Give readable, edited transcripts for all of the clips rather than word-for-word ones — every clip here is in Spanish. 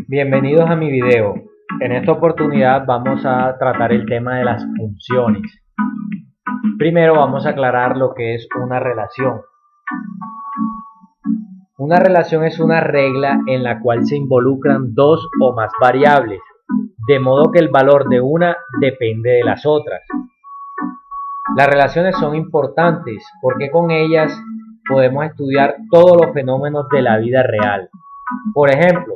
Bienvenidos a mi video. En esta oportunidad vamos a tratar el tema de las funciones. Primero vamos a aclarar lo que es una relación. Una relación es una regla en la cual se involucran dos o más variables, de modo que el valor de una depende de las otras. Las relaciones son importantes porque con ellas podemos estudiar todos los fenómenos de la vida real. Por ejemplo,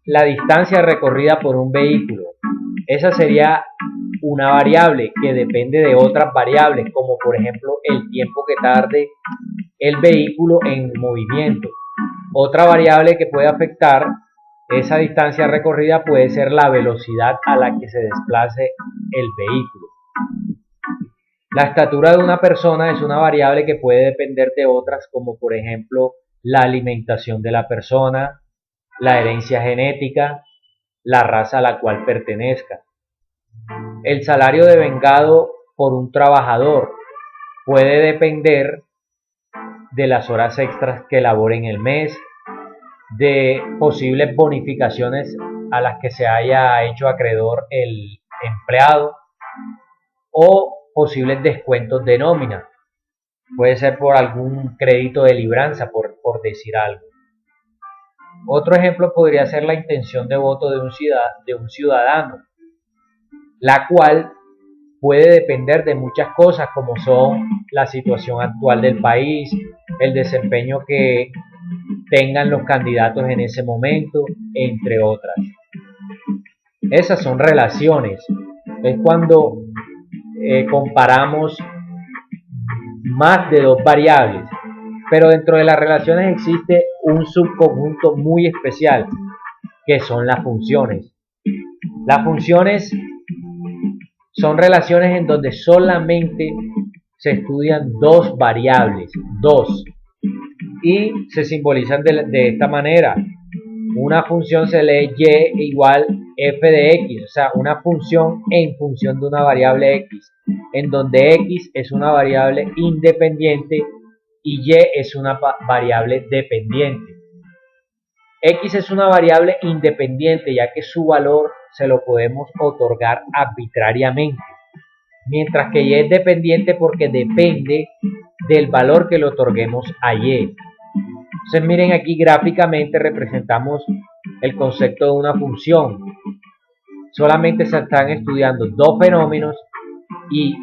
la distancia recorrida por un vehículo. Esa sería una variable que depende de otras variables, como por ejemplo el tiempo que tarde el vehículo en movimiento. Otra variable que puede afectar esa distancia recorrida puede ser la velocidad a la que se desplace el vehículo. La estatura de una persona es una variable que puede depender de otras, como por ejemplo la alimentación de la persona, la herencia genética, la raza a la cual pertenezca. El salario devengado por un trabajador puede depender de las horas extras que labore en el mes, de posibles bonificaciones a las que se haya hecho acreedor el empleado o posibles descuentos de nómina. Puede ser por algún crédito de libranza, por decir algo. Otro ejemplo podría ser la intención de voto de un ciudadano, la cual puede depender de muchas cosas como son la situación actual del país, el desempeño que tengan los candidatos en ese momento, entre otras. Esas son relaciones. Es cuando comparamos más de dos variables. Pero dentro de las relaciones existe un subconjunto muy especial, que son las funciones. Las funciones son relaciones en donde solamente se estudian dos variables, y se simbolizan de esta manera. Una función se lee y igual f de x, o sea, una función en función de una variable x, en donde x es una variable independiente y y es una variable dependiente. X es una variable independiente ya que su valor se lo podemos otorgar arbitrariamente, mientras que y es dependiente porque depende del valor que le otorguemos a y. Entonces miren, aquí gráficamente representamos el concepto de una función. Solamente se están estudiando dos fenómenos y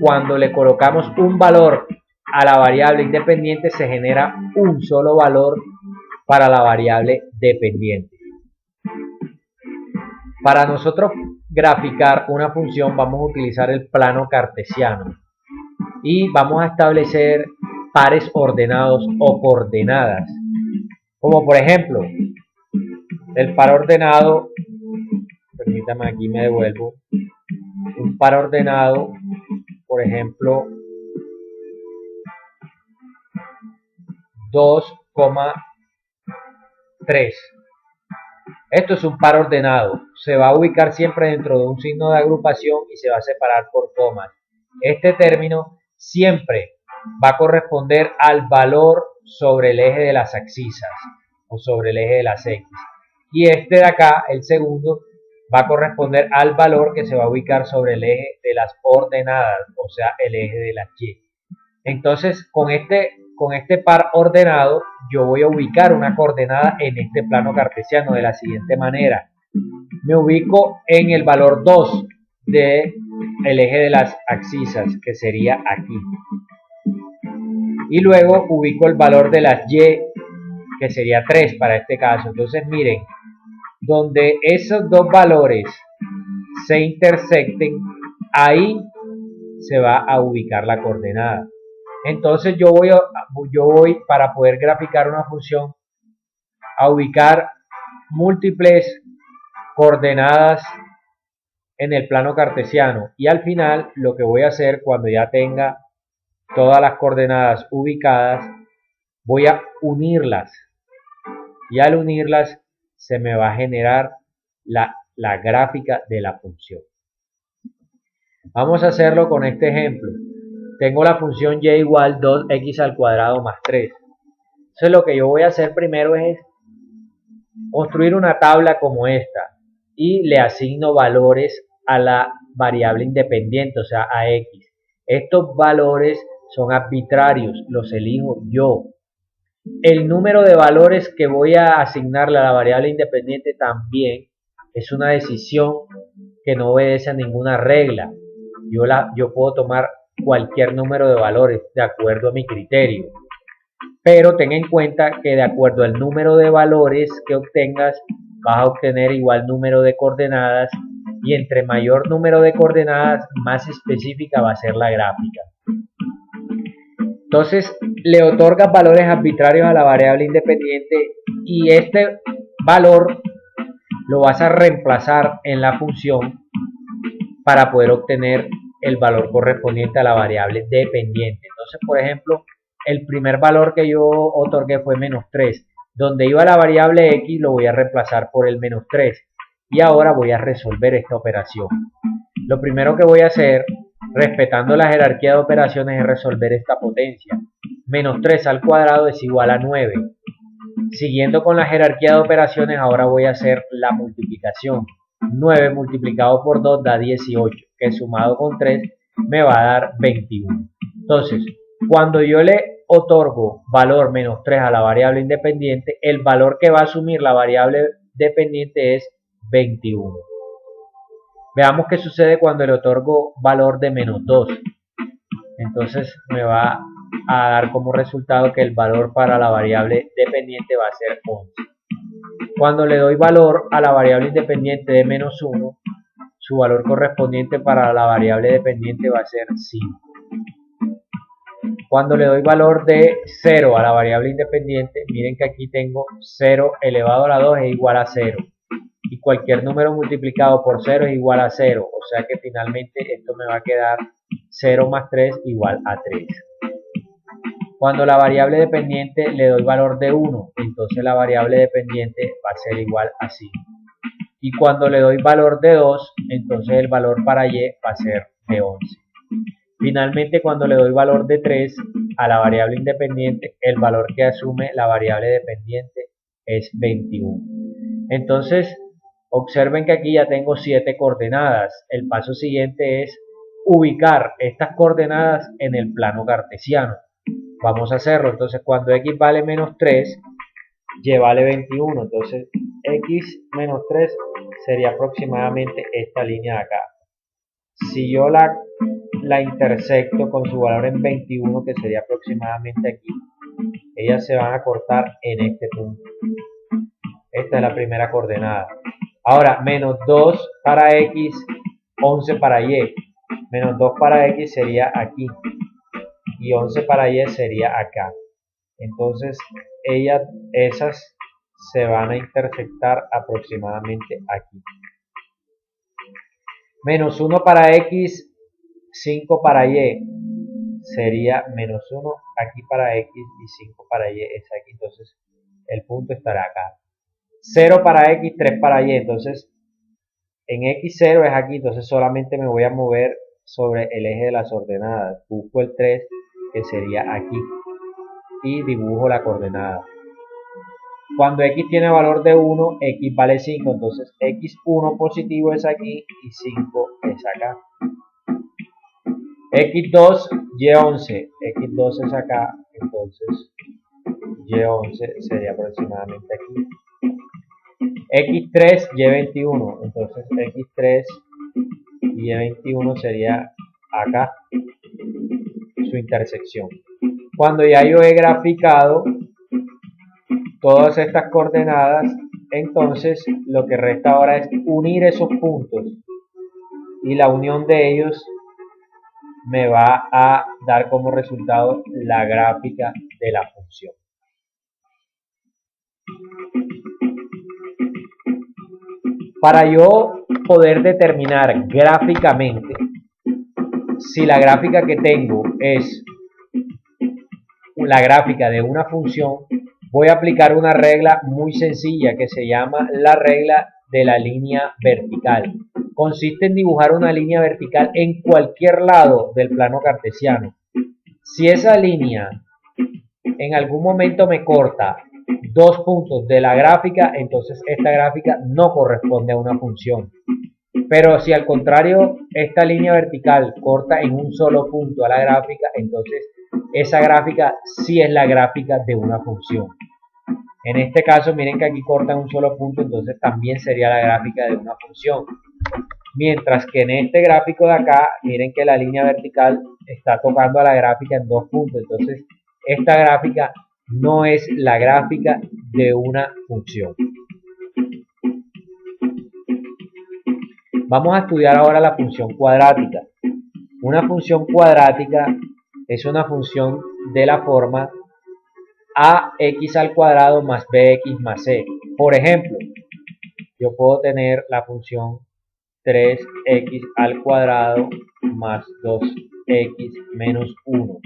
cuando le colocamos un valor a la variable independiente se genera un solo valor para la variable dependiente. Para nosotros graficar una función vamos a utilizar el plano cartesiano y vamos a establecer pares ordenados o coordenadas, como por ejemplo el par ordenado, permítame, aquí me devuelvo, un par ordenado, por ejemplo 2,3. Esto es un par ordenado, se va a ubicar siempre dentro de un signo de agrupación y se va a separar por comas. Este término siempre va a corresponder al valor sobre el eje de las abscisas o sobre el eje de las x. Y este de acá, el segundo, va a corresponder al valor que se va a ubicar sobre el eje de las ordenadas, o sea, el eje de las y. Entonces, con este par ordenado, yo voy a ubicar una coordenada en este plano cartesiano de la siguiente manera. Me ubico en el valor 2 del eje de las abscisas, que sería aquí. Y luego ubico el valor de las y, que sería 3 para este caso. Entonces, miren, donde esos dos valores se intersecten, ahí se va a ubicar la coordenada. Entonces yo voy para poder graficar una función a ubicar múltiples coordenadas en el plano cartesiano, y al final lo que voy a hacer cuando ya tenga todas las coordenadas ubicadas, voy a unirlas, y al unirlas se me va a generar la gráfica de la función. Vamos a hacerlo con este ejemplo. Tengo la función y igual 2x al cuadrado más 3. Entonces lo que yo voy a hacer primero es construir una tabla como esta y le asigno valores a la variable independiente, o sea, a X. Estos valores son arbitrarios, los elijo yo. El número de valores que voy a asignarle a la variable independiente también es una decisión que no obedece a ninguna regla. Yo puedo tomar cualquier número de valores de acuerdo a mi criterio. Pero ten en cuenta que de acuerdo al número de valores que obtengas, vas a obtener igual número de coordenadas y entre mayor número de coordenadas, más específica va a ser la gráfica. Entonces, le otorgas valores arbitrarios a la variable independiente y este valor lo vas a reemplazar en la función para poder obtener el valor correspondiente a la variable dependiente. Entonces, por ejemplo, el primer valor que yo otorgué fue menos 3. Donde iba la variable x lo voy a reemplazar por el menos 3. Y ahora voy a resolver esta operación. Lo primero que voy a hacer, respetando la jerarquía de operaciones, es resolver esta potencia. Menos 3 al cuadrado es igual a 9. Siguiendo con la jerarquía de operaciones, ahora voy a hacer la multiplicación. 9 multiplicado por 2 da 18, que sumado con 3 me va a dar 21. Entonces, cuando yo le otorgo valor menos 3 a la variable independiente, el valor que va a asumir la variable dependiente es 21. Veamos qué sucede cuando le otorgo valor de menos 2. Entonces me va a dar como resultado que el valor para la variable dependiente va a ser 11. Cuando le doy valor a la variable independiente de menos 1, su valor correspondiente para la variable dependiente va a ser 5. Cuando le doy valor de 0 a la variable independiente, miren que aquí tengo 0 elevado a la 2 es igual a 0. Y cualquier número multiplicado por 0 es igual a 0. O sea que finalmente esto me va a quedar 0 más 3 igual a 3. Cuando la variable dependiente le doy valor de 1, entonces la variable dependiente va a ser igual a 5. Y cuando le doy valor de 2, entonces el valor para y va a ser de 11. Finalmente, cuando le doy valor de 3 a la variable independiente, el valor que asume la variable dependiente es 21. Entonces, observen que aquí ya tengo 7 coordenadas. El paso siguiente es ubicar estas coordenadas en el plano cartesiano. Vamos a hacerlo. Entonces, cuando x vale menos 3, y vale 21. Entonces, x menos 3 sería aproximadamente esta línea de acá. Si yo la intersecto con su valor en 21, que sería aproximadamente aquí, ellas se van a cortar en este punto. Esta es la primera coordenada. Ahora, menos 2 para x, 11 para y. Menos 2 para x sería aquí. Y 11 para y sería acá. Entonces, esas se van a intersectar aproximadamente aquí. Menos 1 para x, 5 para y sería menos 1 aquí para x y 5 para y es aquí. Entonces, el punto estará acá. 0 para x, 3 para y. Entonces, en x0 es aquí. Entonces, solamente me voy a mover sobre el eje de las ordenadas. Busco el 3, que sería aquí. Y dibujo la coordenada. Cuando x tiene valor de 1, x vale 5. Entonces, x1 positivo es aquí y 5 es acá. x2, y11. x2 es acá. Entonces, y11 sería aproximadamente aquí. x3, y21. Entonces, x3 y y21 sería acá su intersección. Cuando ya yo he graficado todas estas coordenadas, entonces lo que resta ahora es unir esos puntos y la unión de ellos me va a dar como resultado la gráfica de la función. Para yo poder determinar gráficamente si la gráfica que tengo es la gráfica de una función, voy a aplicar una regla muy sencilla que se llama la regla de la línea vertical. Consiste en dibujar una línea vertical en cualquier lado del plano cartesiano. Si esa línea en algún momento me corta 2 puntos de la gráfica, entonces esta gráfica no corresponde a una función. Pero si al contrario esta línea vertical corta en un solo punto a la gráfica, entonces esa gráfica sí es la gráfica de una función. En este caso miren que aquí corta en un solo punto, entonces también sería la gráfica de una función. Mientras que en este gráfico de acá, miren que la línea vertical está tocando a la gráfica en 2 puntos, entonces esta gráfica no es la gráfica de una función. Vamos a estudiar ahora la función cuadrática. Una función cuadrática es una función de la forma ax al cuadrado más bx más c. Por ejemplo, yo puedo tener la función 3x al cuadrado más 2x menos 1.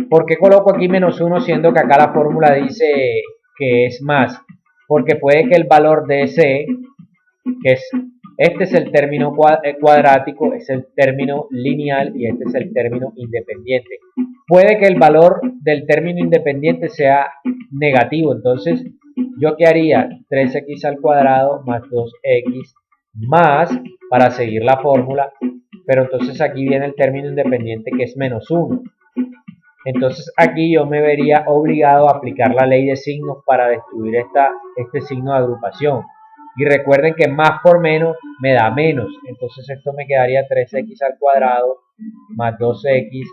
¿Por qué coloco aquí menos 1 siendo que acá la fórmula dice que es más? Porque puede que el valor de c, que es, este es el término cuadrático, es el término lineal y este es el término independiente. Puede que el valor del término independiente sea negativo, entonces yo qué haría, 3x al cuadrado más 2x más, para seguir la fórmula, pero entonces aquí viene el término independiente que es menos 1. Entonces aquí yo me vería obligado a aplicar la ley de signos para destruir este signo de agrupación. Y recuerden que más por menos me da menos. Entonces esto me quedaría 3x al cuadrado más 2x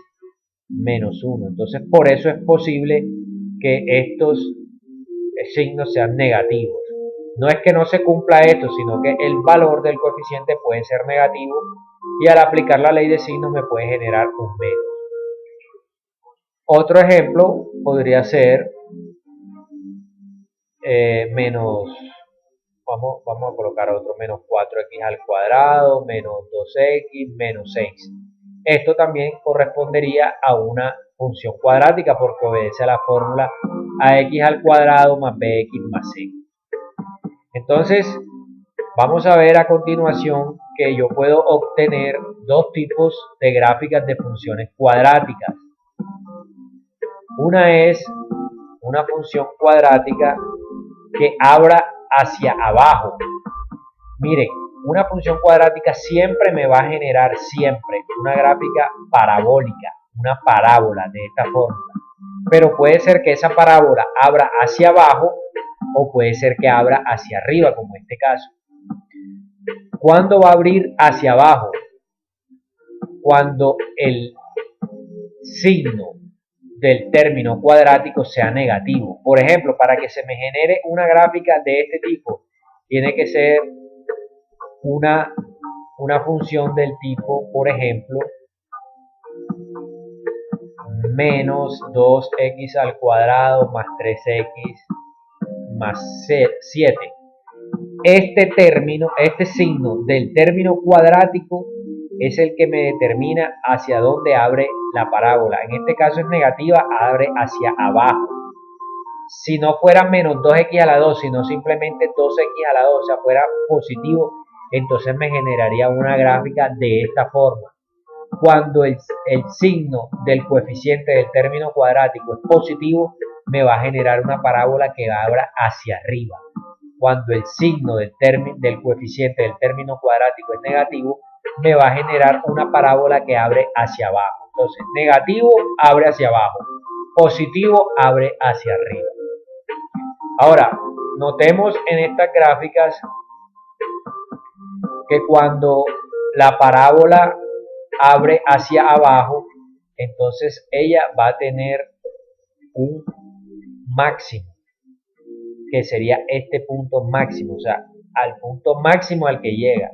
menos 1. Entonces por eso es posible que estos signos sean negativos. No es que no se cumpla esto, sino que el valor del coeficiente puede ser negativo y al aplicar la ley de signos me puede generar un menos. Otro ejemplo podría ser vamos a colocar otro, menos 4x al cuadrado, menos 2x, menos 6. Esto también correspondería a una función cuadrática porque obedece a la fórmula ax al cuadrado más bx más c. Entonces, vamos a ver a continuación que yo puedo obtener dos tipos de gráficas de funciones cuadráticas. Una es una función cuadrática que abra hacia abajo. Miren, una función cuadrática siempre me va a generar una gráfica parabólica, una parábola de esta fórmula. Pero puede ser que esa parábola abra hacia abajo o puede ser que abra hacia arriba, como en este caso. ¿Cuándo va a abrir hacia abajo? Cuando el signo del término cuadrático sea negativo. Por ejemplo, para que se me genere una gráfica de este tipo, tiene que ser una función del tipo, por ejemplo, menos 2x al cuadrado más 3x más 7. Este signo del término cuadrático es el que me determina hacia dónde abre la parábola. En este caso es negativa, abre hacia abajo. Si no fuera menos 2x a la 2, sino simplemente 2x a la 2, o sea, fuera positivo, entonces me generaría una gráfica de esta forma. Cuando el signo del coeficiente del término cuadrático es positivo, me va a generar una parábola que abra hacia arriba. Cuando el signo del coeficiente del término cuadrático es negativo, me va a generar una parábola que abre hacia abajo. Entonces, negativo abre hacia abajo, positivo abre hacia arriba. Ahora, notemos en estas gráficas que cuando la parábola abre hacia abajo, entonces ella va a tener un máximo, que sería este punto máximo, o sea, al punto máximo al que llega.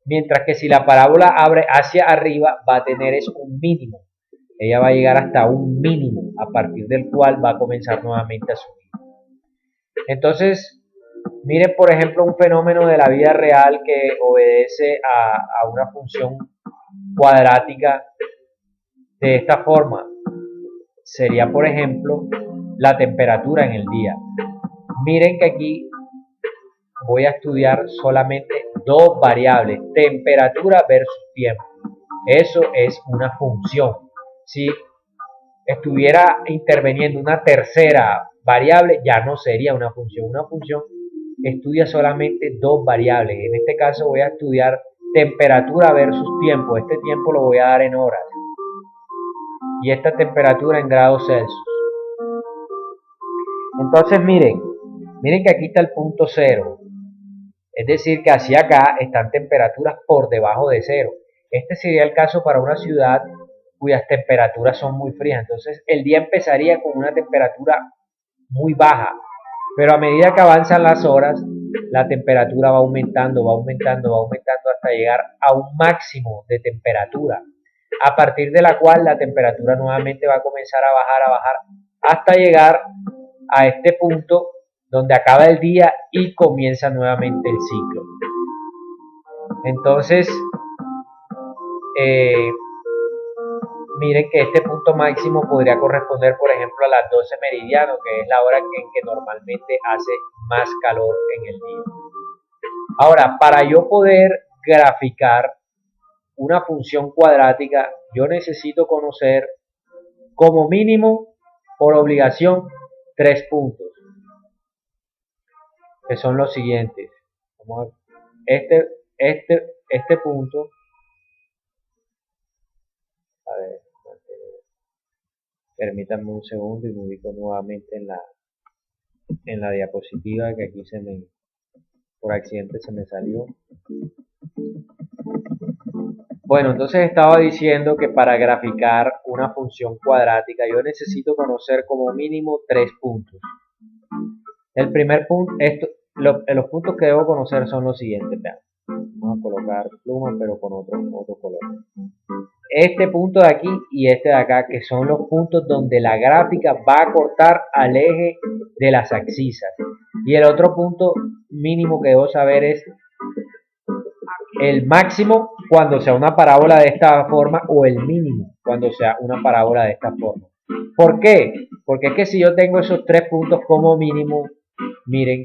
Mientras que si la parábola abre hacia arriba, va a tener un mínimo. Ella va a llegar hasta un mínimo, a partir del cual va a comenzar nuevamente a subir. Entonces, miren por ejemplo un fenómeno de la vida real que obedece a una función cuadrática de esta forma. Sería por ejemplo la temperatura en el día. Miren que aquí voy a estudiar solamente dos variables, temperatura versus tiempo. Eso es una función. Si estuviera interviniendo una tercera variable, ya no sería una función. Una función estudia solamente dos variables. En este caso voy a estudiar temperatura versus tiempo. Este tiempo lo voy a dar en horas y esta temperatura en grados Celsius. Entonces miren que aquí está el punto cero. Es decir, que hacia acá están temperaturas por debajo de cero. Este sería el caso para una ciudad cuyas temperaturas son muy frías. Entonces el día empezaría con una temperatura muy baja, pero a medida que avanzan las horas, la temperatura va aumentando, va aumentando, va aumentando hasta llegar a un máximo de temperatura, a partir de la cual la temperatura nuevamente va a comenzar a bajar, hasta llegar a este punto donde acaba el día y comienza nuevamente el ciclo. Entonces, miren que este punto máximo podría corresponder, por ejemplo, a las 12 meridiano, que es la hora en que normalmente hace más calor en el día. Ahora, para yo poder graficar una función cuadrática, yo necesito conocer como mínimo, por obligación, 3 puntos, que son los siguientes. Vamos a este punto, a ver, permítanme un segundo y me ubico nuevamente en la diapositiva, que aquí por accidente se me salió. Bueno, entonces estaba diciendo que para graficar una función cuadrática yo necesito conocer como mínimo 3 puntos. El primer punto, los puntos que debo conocer son los siguientes. Vean. Vamos a colocar pluma pero con otro color. Este punto de aquí y este de acá, que son los puntos donde la gráfica va a cortar al eje de las abscisas. Y el otro punto mínimo que debo saber es el máximo cuando sea una parábola de esta forma o el mínimo cuando sea una parábola de esta forma. ¿Por qué? Porque es que si yo tengo esos 3 puntos como mínimo, miren,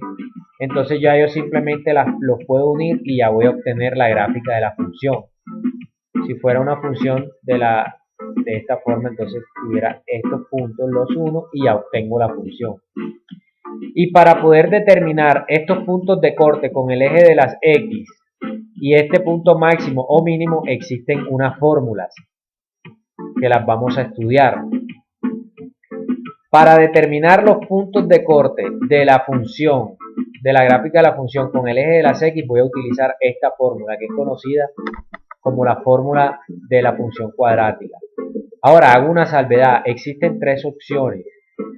entonces ya yo simplemente los puedo unir y ya voy a obtener la gráfica de la función. Si fuera una función de esta forma, entonces tuviera estos puntos, los uno y ya obtengo la función. Y para poder determinar estos puntos de corte con el eje de las X y este punto máximo o mínimo, existen unas fórmulas que las vamos a estudiar. Para determinar los puntos de corte de la función, de la gráfica de la función con el eje de las X, voy a utilizar esta fórmula que es conocida como la fórmula de la función cuadrática. Ahora hago una salvedad, existen 3 opciones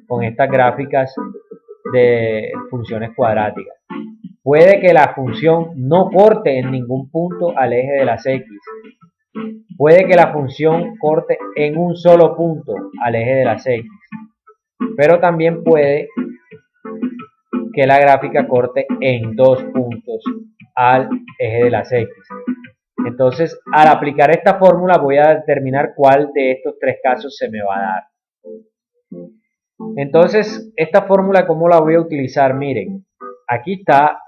con estas gráficas de funciones cuadráticas. Puede que la función no corte en ningún punto al eje de las X. Puede que la función corte en un solo punto al eje de las X. Pero también puede que la gráfica corte en 2 puntos al eje de las X. Entonces, al aplicar esta fórmula voy a determinar cuál de estos 3 casos se me va a dar. Entonces, esta fórmula, ¿cómo la voy a utilizar? Miren, aquí está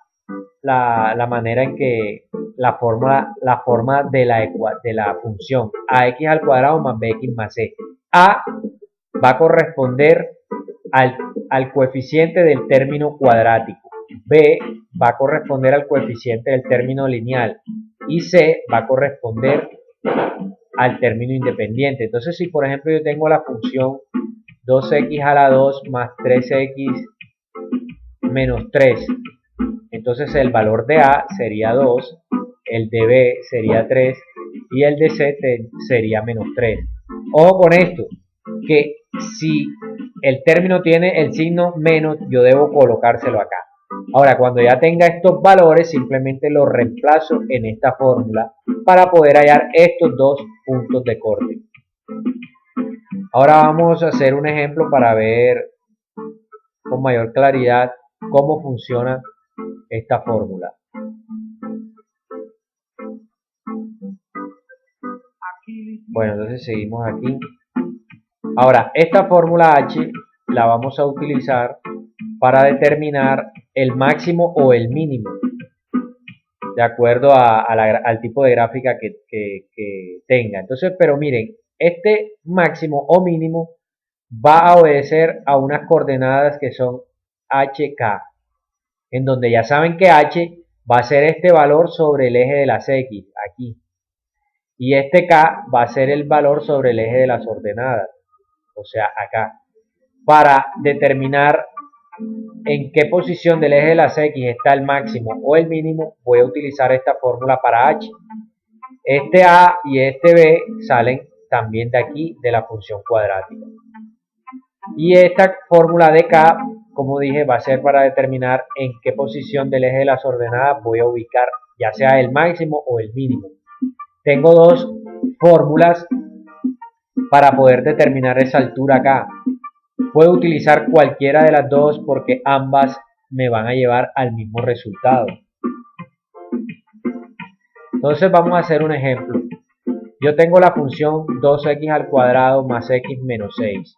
la manera en que la forma de la función ax al cuadrado más bx más c. A va a corresponder al coeficiente del término cuadrático. B va a corresponder al coeficiente del término lineal. Y C va a corresponder al término independiente. Entonces, si por ejemplo yo tengo la función 2x a la 2 más 3x menos 3, entonces el valor de A sería 2, el de B sería 3 y el de C sería menos 3. Ojo con esto, que si el término tiene el signo menos, yo debo colocárselo acá. Ahora, cuando ya tenga estos valores, simplemente los reemplazo en esta fórmula para poder hallar estos 2 puntos de corte. Ahora vamos a hacer un ejemplo para ver con mayor claridad cómo funciona esta fórmula. Bueno, entonces seguimos aquí. Ahora, esta fórmula H la vamos a utilizar para determinar el máximo o el mínimo, de acuerdo al tipo de gráfica que tenga. Entonces, pero miren, este máximo o mínimo va a obedecer a unas coordenadas que son HK, en donde ya saben que H va a ser este valor sobre el eje de las X, aquí. Y este K va a ser el valor sobre el eje de las ordenadas, o sea, acá. Para determinar en qué posición del eje de las X está el máximo o el mínimo, voy a utilizar esta fórmula para H. Este A y este B salen también de aquí, de la función cuadrática. Y esta fórmula de K, como dije, va a ser para determinar en qué posición del eje de las ordenadas voy a ubicar, ya sea el máximo o el mínimo. Tengo dos fórmulas para poder determinar esa altura acá. Puedo utilizar cualquiera de las dos porque ambas me van a llevar al mismo resultado. Entonces vamos a hacer un ejemplo. Yo tengo la función 2x al cuadrado más x menos 6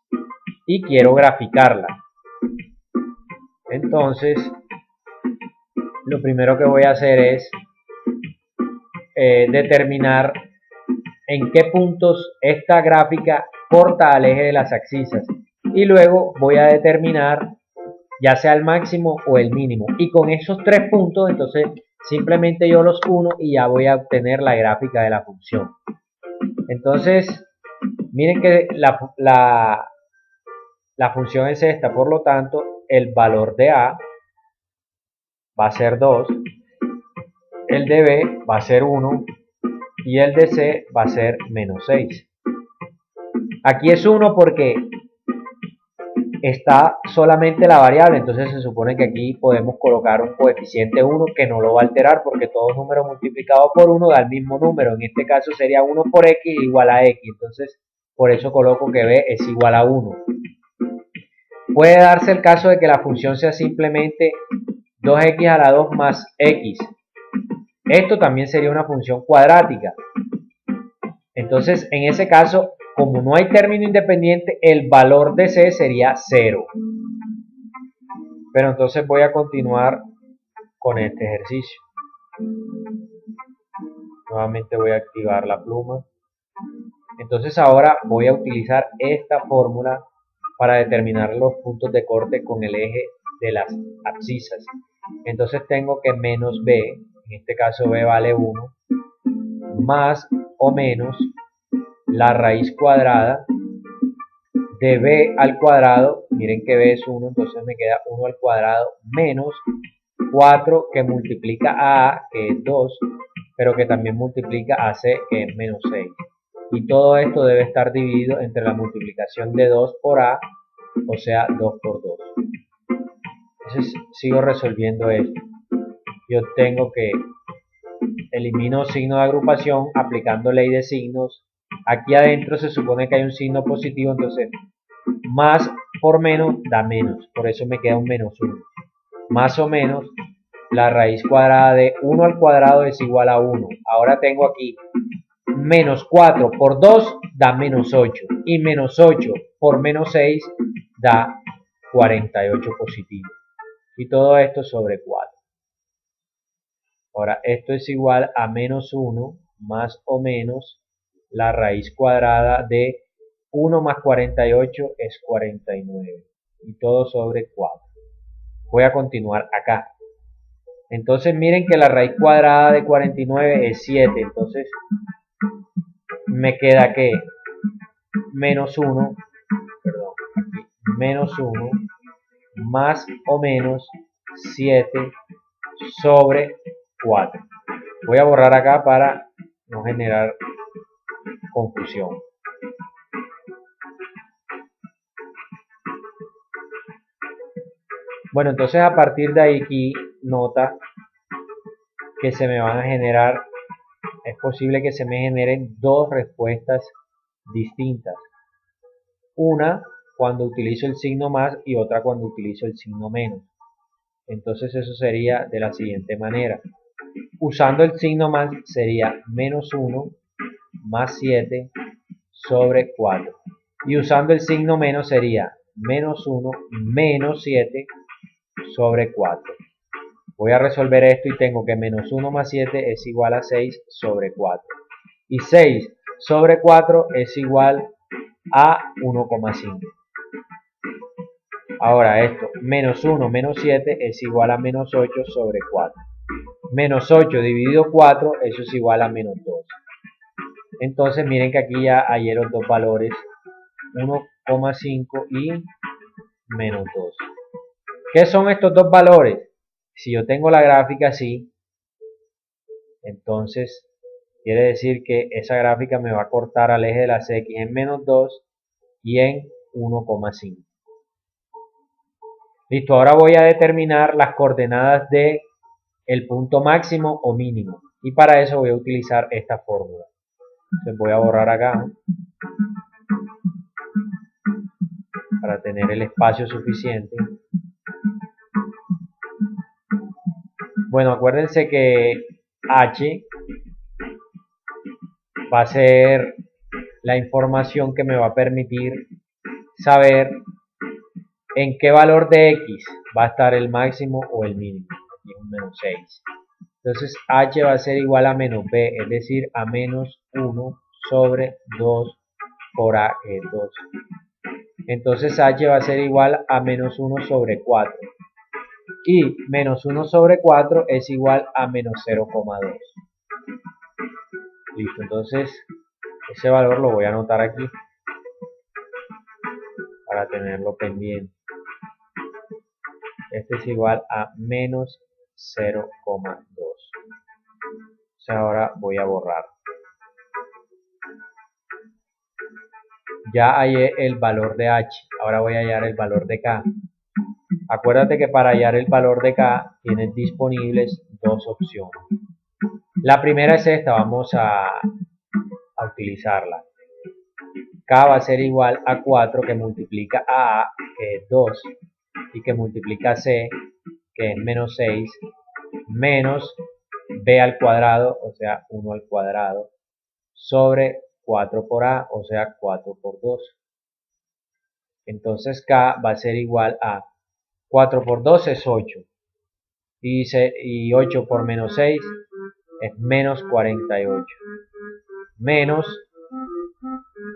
y quiero graficarla. Entonces, lo primero que voy a hacer es determinar en qué puntos esta gráfica corta al eje de las abscisas. Y luego voy a determinar ya sea el máximo o el mínimo. Y con esos tres puntos, entonces simplemente yo los uno y ya voy a obtener la gráfica de la función. Entonces, miren que la función es esta, por lo tanto, el valor de A va a ser 2, el de B va a ser 1 y el de C va a ser menos 6. Aquí es 1 porque está solamente la variable, entonces se supone que aquí podemos colocar un coeficiente 1 que no lo va a alterar porque todo número multiplicado por 1 da el mismo número. En este caso sería 1 por x igual a x, entonces por eso coloco que b es igual a 1. Puede darse el caso de que la función sea simplemente 2x a la 2 más x. Esto también sería una función cuadrática. Entonces, en ese caso, como no hay término independiente, el valor de c sería 0. Pero entonces voy a continuar con este ejercicio. Nuevamente voy a activar la pluma. Entonces ahora voy a utilizar esta fórmula para determinar los puntos de corte con el eje de las abscisas. Entonces tengo que menos b, en este caso b vale 1, más o menos la raíz cuadrada de b al cuadrado, miren que b es 1, entonces me queda 1 al cuadrado, menos 4 que multiplica a a, que es 2, pero que también multiplica a c, que es menos 6. Y todo esto debe estar dividido entre la multiplicación de 2 por a, o sea, 2 por 2. Entonces sigo resolviendo esto. Yo tengo que elimino signo de agrupación aplicando ley de signos. Aquí adentro se supone que hay un signo positivo, entonces más por menos da menos, por eso me queda un menos 1. Más o menos la raíz cuadrada de 1 al cuadrado es igual a 1. Ahora tengo aquí menos 4 por 2 da menos 8 y menos 8 por menos 6 da 48 positivo. Y todo esto sobre 4. Ahora esto es igual a menos 1 más o menos la raíz cuadrada de 1 más 48 es 49. Y todo sobre 4. Voy a continuar acá. Entonces miren que la raíz cuadrada de 49 es 7. Entonces me queda que menos 1, perdón, aquí, menos 1 más o menos 7 sobre 4. Voy a borrar acá para no generar confusión. Bueno, entonces a partir de aquí nota que se me van a generar, es posible que se me generen dos respuestas distintas. Una cuando utilizo el signo más y otra cuando utilizo el signo menos. Entonces eso sería de la siguiente manera. Usando el signo más sería menos 1 más 7 sobre 4. Y usando el signo menos sería menos 1 menos 7 sobre 4. Voy a resolver esto y tengo que menos 1 más 7 es igual a 6 sobre 4. Y 6 sobre 4 es igual a 1,5. Ahora esto, menos 1 menos 7 es igual a menos 8 sobre 4. Menos 8 dividido 4, eso es igual a menos 2. Entonces miren que aquí ya hay los dos valores, 1,5 y menos 2. ¿Qué son estos dos valores? Si yo tengo la gráfica así, entonces quiere decir que esa gráfica me va a cortar al eje de las X en menos 2 y en 1,5. Listo, ahora voy a determinar las coordenadas de el punto máximo o mínimo. Y para eso voy a utilizar esta fórmula. Entonces voy a borrar acá para tener el espacio suficiente. Bueno, acuérdense que H va a ser la información que me va a permitir saber en qué valor de X va a estar el máximo o el mínimo. Aquí es un menos 6. Entonces H va a ser igual a menos B, es decir, a menos 1 sobre 2 por A, que es 2. Entonces H va a ser igual a menos 1 sobre 4. Y menos 1 sobre 4 es igual a menos 0,2. Listo, entonces ese valor lo voy a anotar aquí para tenerlo pendiente. Este es igual a menos 0,2. Ahora voy a borrar. Ya hallé el valor de H. Ahora voy a hallar el valor de K. Acuérdate que para hallar el valor de K tienes disponibles dos opciones. La primera es esta, vamos a utilizarla. K va a ser igual a 4 que multiplica a A, que es 2, y que multiplica a C, que es menos 6, menos B al cuadrado, o sea 1 al cuadrado, sobre 4 por A, o sea 4 por 2. Entonces K va a ser igual a 4 por 2 es 8. Y 8 por menos 6 es menos 48. Menos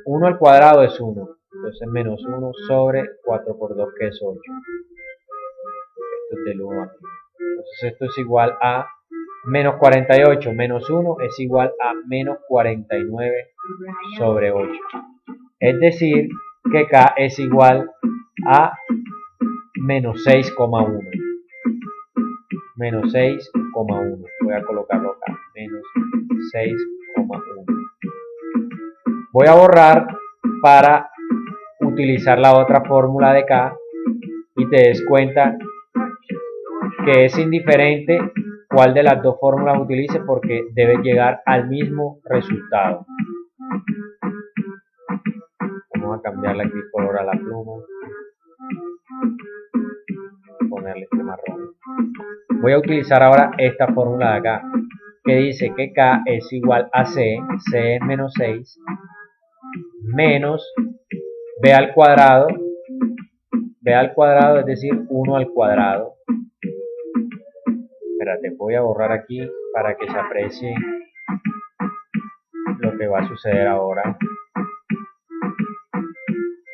1 al cuadrado es 1. Entonces menos 1 sobre 4 por 2 que es 8. Esto es del 1 aquí. Entonces esto es igual a menos 48 menos 1 es igual a menos 49 sobre 8. Es decir, que K es igual a menos 6,1. Menos 6,1. Voy a colocarlo acá. Menos 6,1. Voy a borrar para utilizar la otra fórmula de K y te des cuenta que es indiferente cuál de las dos fórmulas utilices porque debes llegar al mismo resultado. Vamos a cambiarle aquí el color a la pluma. Voy a ponerle este marrón. Voy a utilizar ahora esta fórmula de acá, que dice que K es igual a C, C es menos 6, menos B al cuadrado es decir, 1 al cuadrado. Espérate, voy a borrar aquí para que se aprecie lo que va a suceder ahora.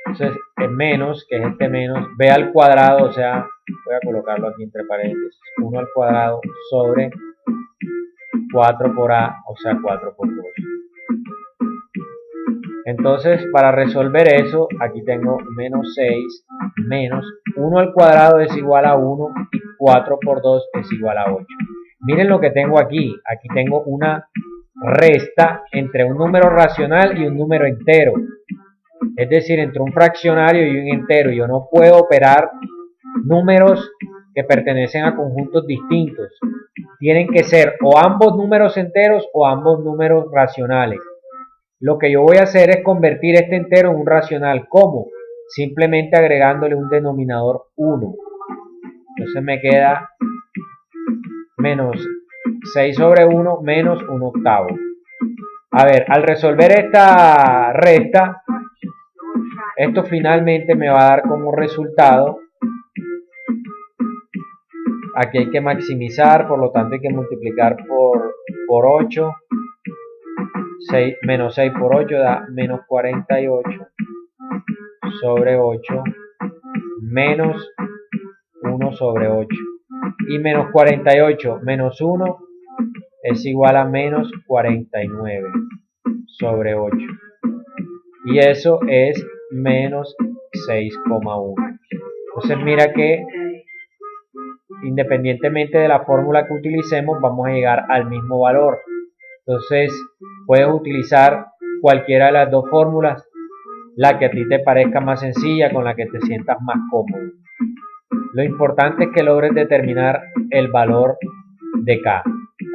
Entonces, el menos, que es este menos, B al cuadrado, o sea, voy a colocarlo aquí entre paréntesis, 1 al cuadrado sobre 4 por A, o sea, 4 por 2. Entonces, para resolver eso, aquí tengo menos 6, menos 1 al cuadrado es igual a 1 y 4 por 2 es igual a 8. Miren lo que tengo aquí. Aquí tengo una resta entre un número racional y un número entero. Es decir, entre un fraccionario y un entero. Yo no puedo operar números que pertenecen a conjuntos distintos. Tienen que ser o ambos números enteros o ambos números racionales. Lo que yo voy a hacer es convertir este entero en un racional. ¿Cómo? Simplemente agregándole un denominador 1. Entonces me queda menos 6 sobre 1 menos 1 octavo. A ver, al resolver esta resta, esto finalmente me va a dar como resultado, aquí hay que maximizar, por lo tanto hay que multiplicar por 8, 6, menos 6 por 8 da menos 48 sobre 8 menos 1 sobre 8. Y menos 48 menos 1 es igual a menos 49 sobre 8. Y eso es menos 6,1. Entonces mira que independientemente de la fórmula que utilicemos, vamos a llegar al mismo valor. Entonces puedes utilizar cualquiera de las dos fórmulas, la que a ti te parezca más sencilla, con la que te sientas más cómodo. Lo importante es que logres determinar el valor de K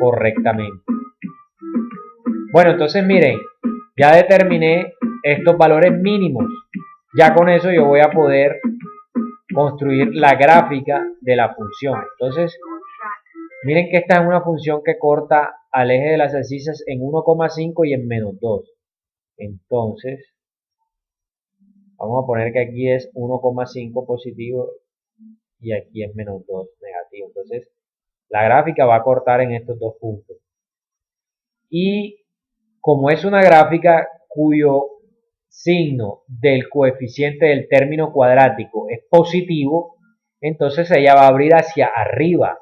correctamente. Bueno, entonces miren, ya determiné estos valores mínimos. Ya con eso yo voy a poder construir la gráfica de la función. Entonces, miren que esta es una función que corta al eje de las abscisas en 1,5 y en menos 2. Entonces, vamos a poner que aquí es 1,5 positivo y aquí es menos 2 negativo. Entonces, la gráfica va a cortar en estos dos puntos. Y como es una gráfica cuyo signo del coeficiente del término cuadrático es positivo, entonces ella va a abrir hacia arriba.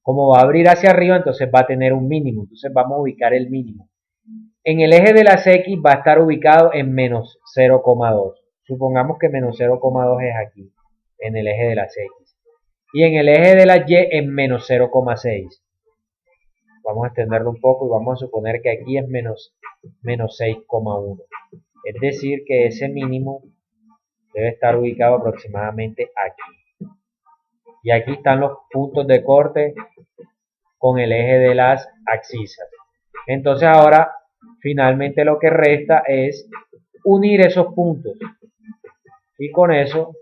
Como va a abrir hacia arriba, entonces va a tener un mínimo. Entonces vamos a ubicar el mínimo. En el eje de las X va a estar ubicado en menos 0,2. Supongamos que menos 0,2 es aquí, en el eje de las X. Y en el eje de las Y en menos 0,6. Vamos a extenderlo un poco y vamos a suponer que aquí es menos 6,1. Es decir, que ese mínimo debe estar ubicado aproximadamente aquí. Y aquí están los puntos de corte con el eje de las abscisas. Entonces ahora finalmente lo que resta es unir esos puntos. Y con eso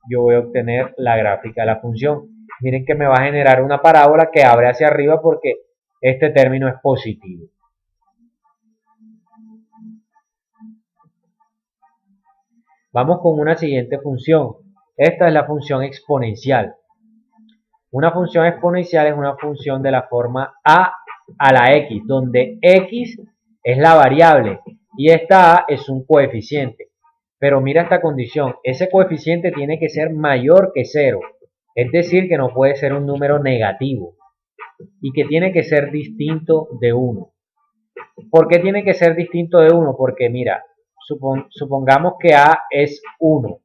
yo voy a obtener la gráfica de la función. Miren que me va a generar una parábola que abre hacia arriba porque este término es positivo. Vamos con una siguiente función. Esta es la función exponencial. Una función exponencial es una función de la forma a la x, donde x es la variable y esta a es un coeficiente. Pero mira esta condición, ese coeficiente tiene que ser mayor que 0, es decir, que no puede ser un número negativo y que tiene que ser distinto de 1. ¿Por qué tiene que ser distinto de 1? Porque mira, supongamos que a es 1.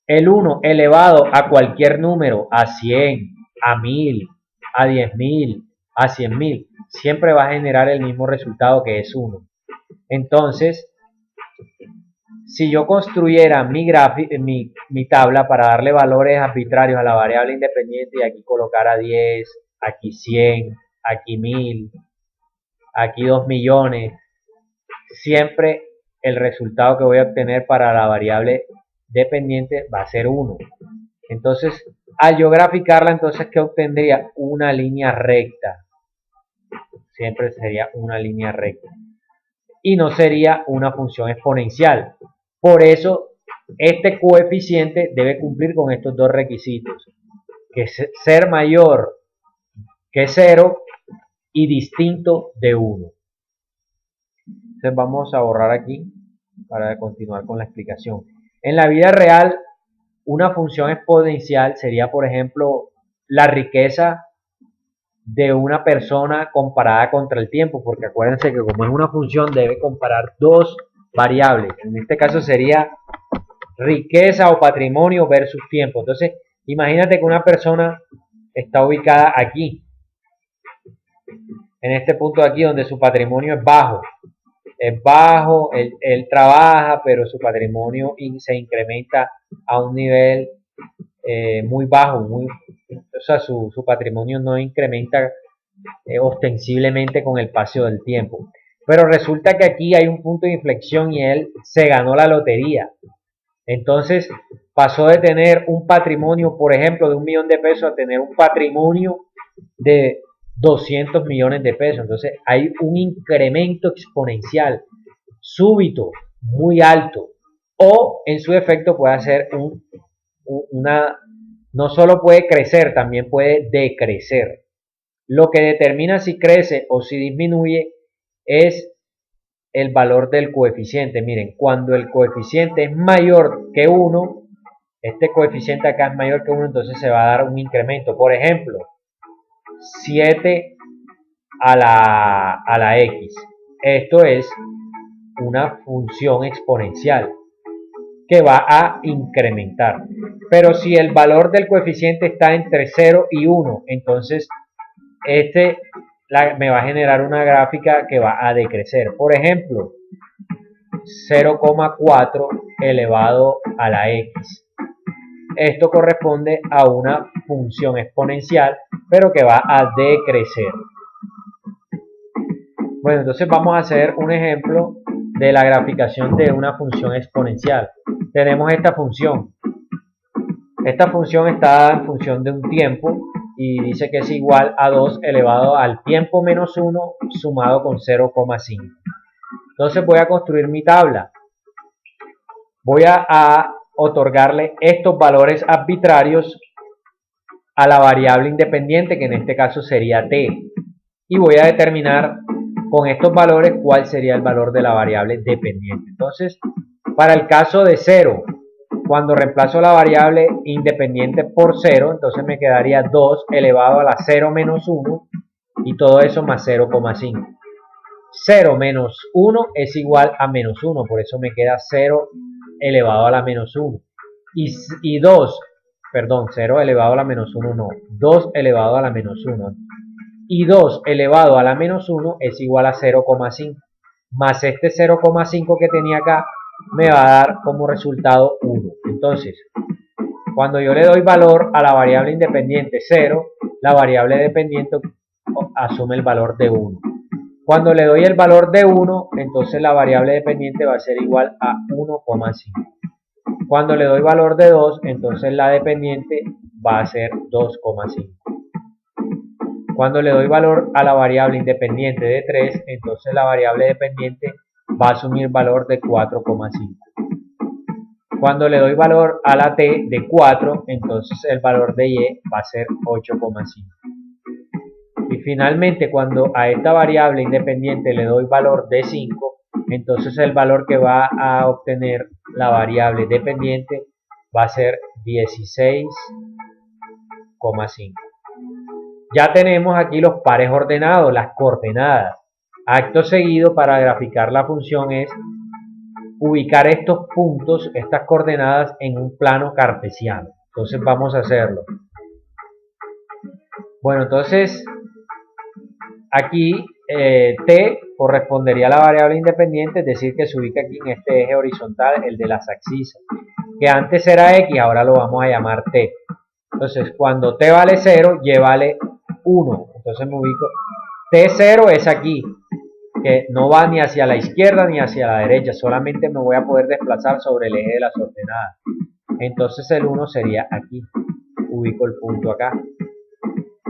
El 1 elevado a cualquier número, a 100, a 1000, a 10.000, a 100.000, siempre va a generar el mismo resultado que es 1. Entonces, si yo construyera mi tabla para darle valores arbitrarios a la variable independiente y aquí colocara 10, aquí 100, aquí 1000, aquí 2 millones, siempre el resultado que voy a obtener para la variable dependiente va a ser 1. Entonces, al yo graficarla, entonces, ¿qué obtendría? Una línea recta. Siempre sería una línea recta. Y no sería una función exponencial. Por eso, este coeficiente debe cumplir con estos dos requisitos. Que es ser mayor que 0 y distinto de 1. Entonces vamos a borrar aquí para continuar con la explicación. En la vida real, una función exponencial sería, por ejemplo, la riqueza de una persona comparada contra el tiempo, porque acuérdense que como es una función debe comparar dos variables. En este caso sería riqueza o patrimonio versus tiempo. Entonces, imagínate que una persona está ubicada aquí, en este punto de aquí donde su patrimonio es bajo. Él trabaja, pero su patrimonio se incrementa a un nivel muy bajo, o sea, su patrimonio no incrementa ostensiblemente con el paso del tiempo. Pero resulta que aquí hay un punto de inflexión y él se ganó la lotería. Entonces pasó de tener un patrimonio, por ejemplo, de 1 millón de pesos a tener un patrimonio de 200 millones de pesos. Entonces hay un incremento exponencial, súbito, muy alto. O en su efecto puede hacer no solo puede crecer, también puede decrecer. Lo que determina si crece o si disminuye es el valor del coeficiente. Miren, cuando el coeficiente es mayor que 1, este coeficiente acá es mayor que 1, entonces se va a dar un incremento. Por ejemplo, 7 a la x. Esto es una función exponencial que va a incrementar. Pero si el valor del coeficiente está entre 0 y 1, entonces me va a generar una gráfica que va a decrecer. Por ejemplo, 0,4 elevado a la x. Esto corresponde a una función exponencial, pero que va a decrecer. Bueno, entonces vamos a hacer un ejemplo de la graficación de una función exponencial. Tenemos esta función. Esta función está dada en función de un tiempo y dice que es igual a 2 elevado al tiempo menos 1 sumado con 0,5. Entonces voy a construir mi tabla. Voy a otorgarle estos valores arbitrarios a la variable independiente, que en este caso sería t. Y voy a determinar con estos valores cuál sería el valor de la variable dependiente. Entonces, para el caso de 0, cuando reemplazo la variable independiente por 0, entonces me quedaría 2 elevado a la 0 menos 1 y todo eso más 0,5. 0 menos 1 es igual a menos 1, por eso me queda 0 elevado a la menos 1. Y 2, perdón, 0 elevado a la menos 1 no, 2 elevado a la menos 1. Y 2 elevado a la menos 1 es igual a 0,5. Más este 0,5 que tenía acá me va a dar como resultado 1. Entonces, cuando yo le doy valor a la variable independiente 0, la variable dependiente asume el valor de 1. Cuando le doy el valor de 1, entonces la variable dependiente va a ser igual a 1,5. Cuando le doy valor de 2, entonces la dependiente va a ser 2,5. Cuando le doy valor a la variable independiente de 3, entonces la variable dependiente va a asumir valor de 4,5. Cuando le doy valor a la t de 4, entonces el valor de y va a ser 8,5. Y finalmente, cuando a esta variable independiente le doy valor de 5, entonces el valor que va a obtener la variable dependiente va a ser 16,5. Ya tenemos aquí los pares ordenados, las coordenadas. Acto seguido, para graficar la función es ubicar estos puntos, estas coordenadas en un plano cartesiano. Entonces vamos a hacerlo. Bueno, entonces aquí t correspondería a la variable independiente, es decir, que se ubica aquí en este eje horizontal, el de las abscisas, que antes era x, ahora lo vamos a llamar t. Entonces, cuando t vale 0, y vale 1. Entonces me ubico. T0 es aquí, que no va ni hacia la izquierda ni hacia la derecha, solamente me voy a poder desplazar sobre el eje de las ordenadas. Entonces el 1 sería aquí. Ubico el punto acá.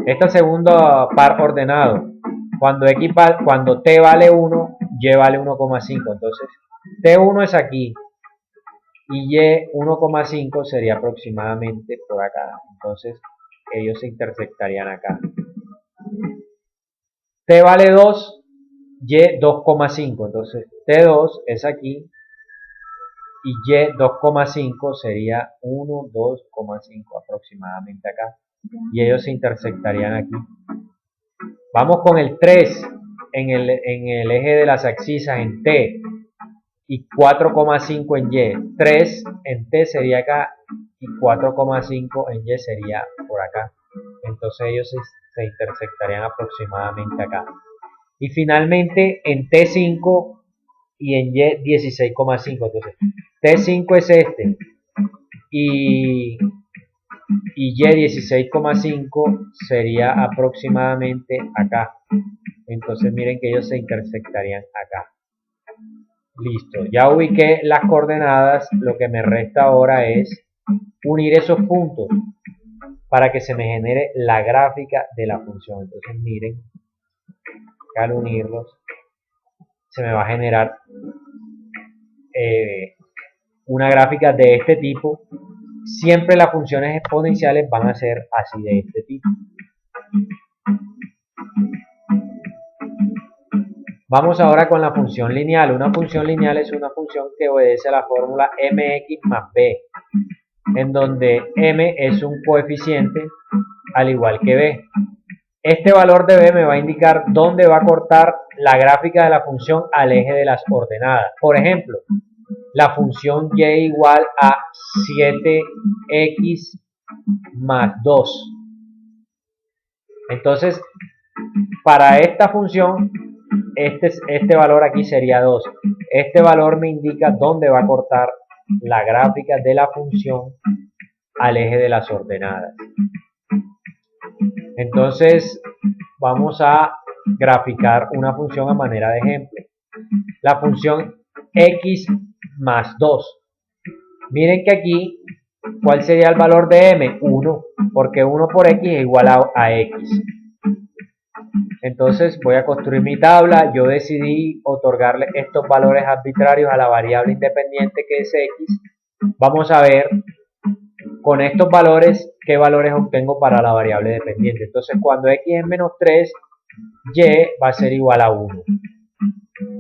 Esta segunda par ordenado, cuando t vale 1, y vale 1,5. Entonces t1 es aquí y y 1,5 sería aproximadamente por acá. Entonces ellos se intersectarían acá. T vale 2, y 2,5. Entonces T2 es aquí y y 2,5 sería 1, 2,5 aproximadamente acá. Y ellos se intersectarían aquí. Vamos con el 3 en el eje de las abscisas en T y 4,5 en Y. 3 en T sería acá y 4,5 en Y sería por acá. Entonces ellos se intersectarían aproximadamente acá. Y finalmente en T5 y en Y 16,5. Entonces T5 es este y Y 16,5 sería aproximadamente acá. Entonces miren que ellos se intersectarían acá. Listo, ya ubiqué las coordenadas. Lo que me resta ahora es unir esos puntos para que se me genere la gráfica de la función. Entonces miren que al unirlos se me va a generar una gráfica de este tipo. Siempre las funciones exponenciales van a ser así, de este tipo. Vamos ahora con la función lineal. Una función lineal es una función que obedece a la fórmula mx más b. en donde m es un coeficiente al igual que b. Este valor de b me va a indicar dónde va a cortar la gráfica de la función al eje de las ordenadas. Por ejemplo, la función y igual a 7x más 2. Entonces, para esta función, este valor aquí sería 2. Este valor me indica dónde va a cortar la gráfica de la función al eje de las ordenadas. Entonces, vamos a graficar una función a manera de ejemplo. La función x más 2. Miren que aquí, ¿cuál sería el valor de m? 1, porque 1 por x es igual a x. Entonces voy a construir mi tabla. Yo decidí otorgarle estos valores arbitrarios a la variable independiente que es x. Vamos a ver con estos valores qué valores obtengo para la variable dependiente. Entonces cuando x es menos 3, y va a ser igual a 1.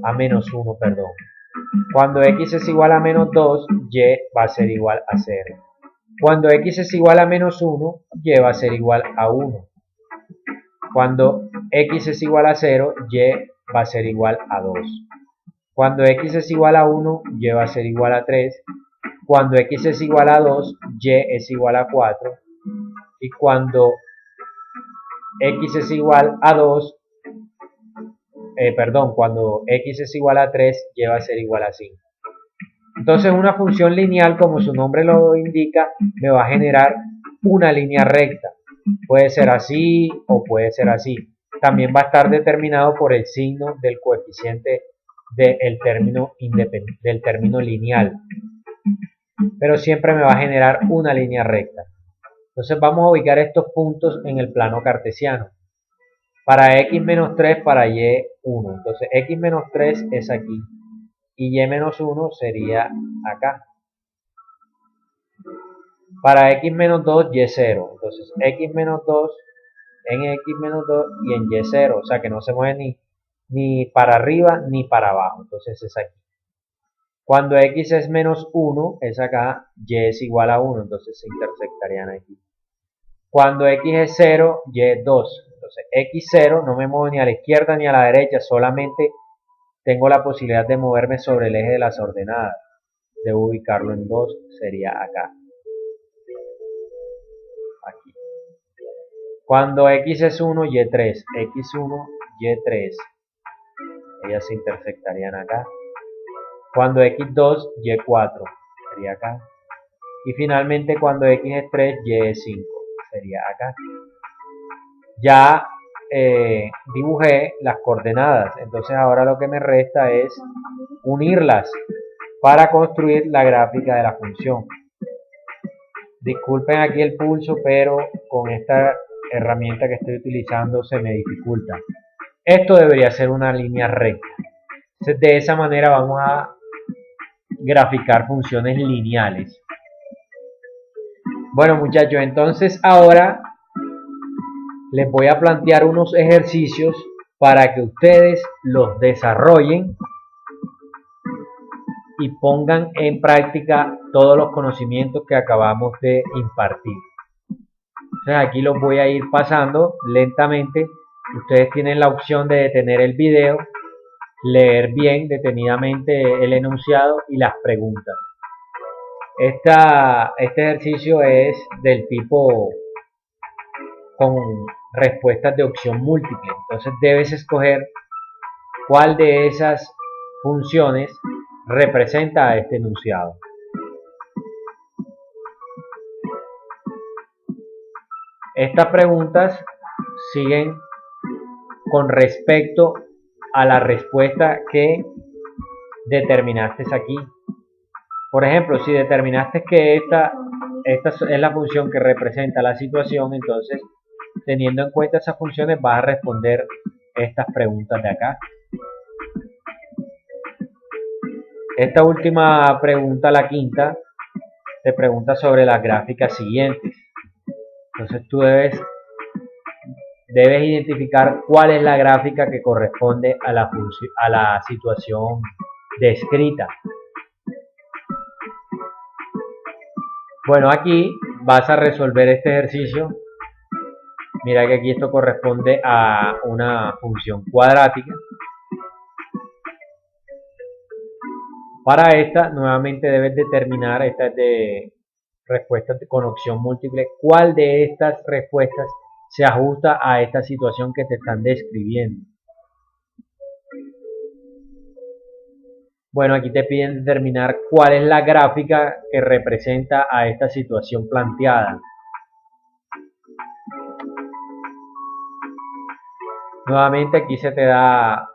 A menos 1, perdón. Cuando x es igual a menos 2, y va a ser igual a 0. Cuando x es igual a menos 1, y va a ser igual a 1. Cuando x es igual a 0, y va a ser igual a 2. Cuando x es igual a 1, y va a ser igual a 3. Cuando x es igual a 2, y es igual a 4. Y cuando x es igual a 2, cuando x es igual a 3, y va a ser igual a 5. Entonces una función lineal, como su nombre lo indica, me va a generar una línea recta. Puede ser así o puede ser así. También va a estar determinado por el signo del coeficiente del término lineal. Pero siempre me va a generar una línea recta. Entonces vamos a ubicar estos puntos en el plano cartesiano. Para x menos 3, para y 1. Entonces x menos 3 es aquí. Y y menos 1 sería acá. Para x menos 2, y 0. Entonces x menos 2 en x menos 2 y en y 0. O sea que no se mueve ni para arriba ni para abajo. Entonces es aquí. Cuando x es menos 1 es acá, y es igual a 1. Entonces se intersectarían aquí. Cuando x es 0, y es 2. Entonces x0 no me muevo ni a la izquierda ni a la derecha, solamente tengo la posibilidad de moverme sobre el eje de las ordenadas. Debo ubicarlo en 2, sería acá. Aquí. Cuando x es 1, y3. x1, y3. Ellas se intersectarían acá. Cuando x2, y4. Sería acá. Y finalmente cuando x es 3, y es 5. Sería acá. Ya dibujé las coordenadas. Entonces ahora lo que me resta es unirlas para construir la gráfica de la función. Disculpen aquí el pulso, pero con esta herramienta que estoy utilizando se me dificulta. Esto debería ser una línea recta. Entonces, de esa manera vamos a graficar funciones lineales. Bueno muchachos, entonces ahora les voy a plantear unos ejercicios para que ustedes los desarrollen y pongan en práctica todos los conocimientos que acabamos de impartir. Entonces aquí los voy a ir pasando lentamente. Ustedes tienen la opción de detener el video, leer bien detenidamente el enunciado y las preguntas. Este ejercicio es del tipo con respuestas de opción múltiple. Entonces debes escoger cuál de esas funciones representa a este enunciado. Estas preguntas siguen con respecto a la respuesta que determinaste aquí. Por ejemplo, si determinaste que esta es la función que representa la situación, entonces teniendo en cuenta esas funciones vas a responder estas preguntas de acá. Esta última pregunta, la quinta, te pregunta sobre las gráficas siguientes. Entonces tú debes identificar cuál es la gráfica que corresponde a la situación descrita. Bueno, aquí vas a resolver este ejercicio. Mira que aquí esto corresponde a una función cuadrática. Para esta, nuevamente debes determinar, esta es de respuestas con opción múltiple, cuál de estas respuestas se ajusta a esta situación que te están describiendo. Bueno, aquí te piden determinar cuál es la gráfica que representa a esta situación planteada. Nuevamente aquí se te da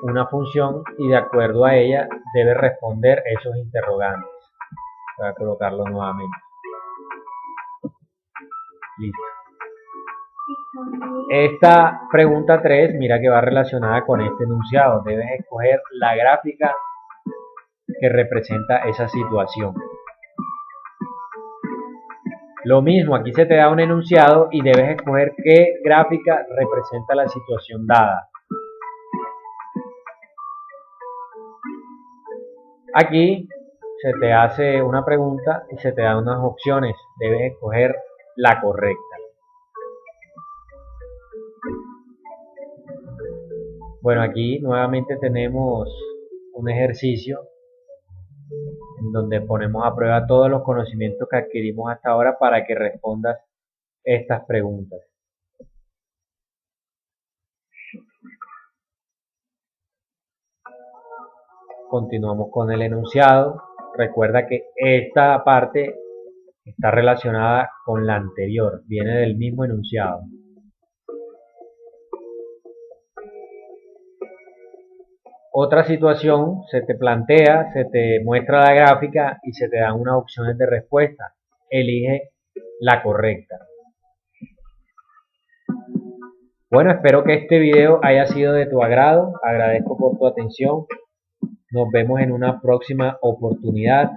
una función y de acuerdo a ella debes responder esos interrogantes. Voy a colocarlo nuevamente. Listo. Esta pregunta 3, mira que va relacionada con este enunciado. Debes escoger la gráfica que representa esa situación. Lo mismo, aquí se te da un enunciado y debes escoger qué gráfica representa la situación dada. Aquí se te hace una pregunta y se te dan unas opciones. Debes escoger la correcta. Bueno, aquí nuevamente tenemos un ejercicio en donde ponemos a prueba todos los conocimientos que adquirimos hasta ahora para que respondas estas preguntas. Continuamos con el enunciado. Recuerda que esta parte está relacionada con la anterior, viene del mismo enunciado. Otra situación, se te plantea, se te muestra la gráfica y se te dan unas opciones de respuesta. Elige la correcta. Bueno, espero que este video haya sido de tu agrado. Agradezco por tu atención. Nos vemos en una próxima oportunidad.